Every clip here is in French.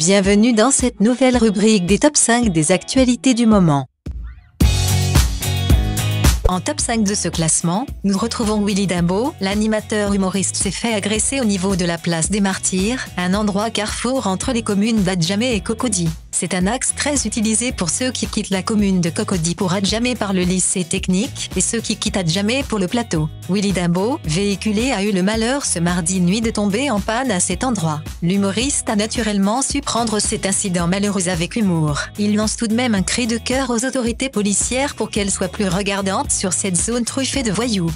Bienvenue dans cette nouvelle rubrique des top 5 des actualités du moment. En top 5 de ce classement, nous retrouvons Willy Daboe. L'animateur humoriste s'est fait agresser au niveau de la place des Martyrs, un endroit carrefour entre les communes d'Adjamé et Cocody. C'est un axe très utilisé pour ceux qui quittent la commune de Cocody pour Adjamé par le lycée technique et ceux qui quittent Adjamé pour le plateau. Willy Daboe, véhiculé, a eu le malheur ce mardi nuit de tomber en panne à cet endroit. L'humoriste a naturellement su prendre cet incident malheureux avec humour. Il lance tout de même un cri de cœur aux autorités policières pour qu'elles soient plus regardantes sur cette zone truffée de voyous.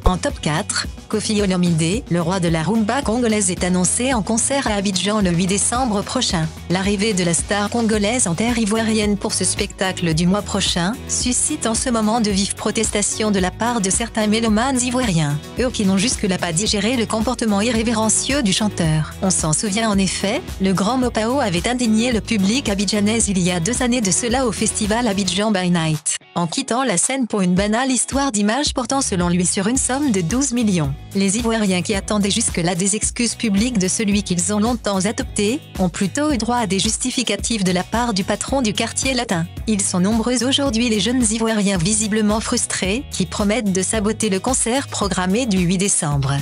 En top 4, Koffi Olomide, le roi de la rumba congolaise, est annoncé en concert à Abidjan le 8 décembre prochain. L'arrivée de la star congolaise en terre ivoirienne pour ce spectacle du mois prochain suscite en ce moment de vives protestations de la part de certains mélomanes ivoiriens, eux qui n'ont jusque-là pas digéré le comportement irrévérencieux du chanteur. On s'en souvient en effet, le grand Mopao avait indigné le public abidjanais il y a 2 années de cela au festival Abidjan by Night, en quittant la scène pour une banale histoire d'image portant selon lui sur une somme de 12 millions. Les Ivoiriens qui attendaient jusque-là des excuses publiques de celui qu'ils ont longtemps adopté, ont plutôt eu droit à des justificatifs de la part du patron du quartier latin. Ils sont nombreux aujourd'hui les jeunes Ivoiriens visiblement frustrés, qui promettent de saboter le concert programmé du 8 décembre.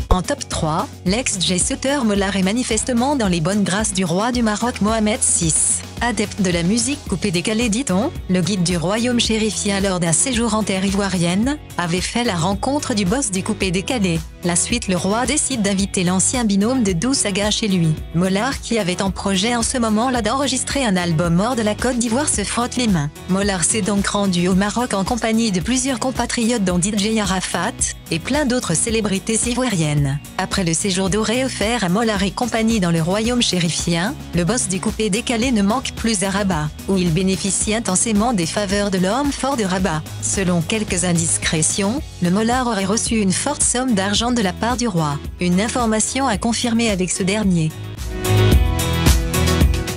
En top 3, l'ex-jet-setter Mollard est manifestement dans les bonnes grâces du roi du Maroc Mohamed VI. Adepte de la musique coupée-décalée, dit-on, le guide du royaume chérifien lors d'un séjour en terre ivoirienne, avait fait la rencontre du boss du coupé-décalé. La suite, le roi décide d'inviter l'ancien binôme de Dou Saga chez lui. Mollard, qui avait en projet en ce moment-là d'enregistrer un album hors de la Côte d'Ivoire, se frotte les mains. Mollard s'est donc rendu au Maroc en compagnie de plusieurs compatriotes dont DJ Arafat, et plein d'autres célébrités ivoiriennes. Après le séjour doré offert à Mollard et compagnie dans le royaume chérifien, le boss du coupé-décalé ne manque plus à Rabat, où il bénéficie intensément des faveurs de l'homme fort de Rabat. Selon quelques indiscrétions, le Mollard aurait reçu une forte somme d'argent de la part du roi. Une information à confirmer avec ce dernier.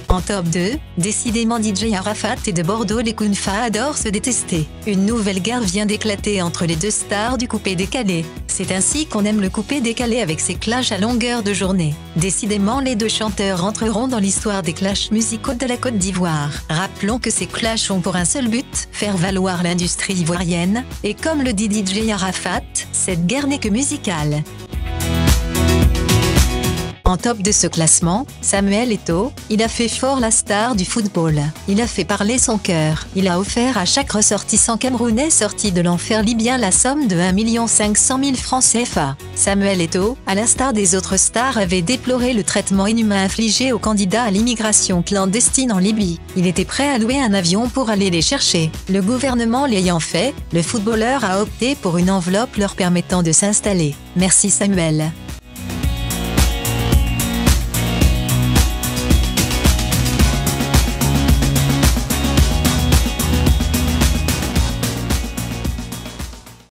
En top 2, décidément DJ Arafat et de Bordeaux, les Kounfa adorent se détester. Une nouvelle guerre vient d'éclater entre les deux stars du coupé-décalé. C'est ainsi qu'on aime le coupé-décalé avec ses clashs à longueur de journée. Décidément, les deux chanteurs entreront dans l'histoire des clashs musicaux de la Côte d'Ivoire. Rappelons que ces clashs ont pour un seul but, faire valoir l'industrie ivoirienne, et comme le dit DJ Arafat, cette guerre n'est que musicale. En top de ce classement, Samuel Eto'o, il a fait fort la star du football. Il a fait parler son cœur. Il a offert à chaque ressortissant camerounais sorti de l'enfer libyen la somme de 1 500 000 francs CFA. Samuel Eto'o, à l'instar des autres stars, avait déploré le traitement inhumain infligé aux candidats à l'immigration clandestine en Libye. Il était prêt à louer un avion pour aller les chercher. Le gouvernement l'ayant fait, le footballeur a opté pour une enveloppe leur permettant de s'installer. Merci Samuel.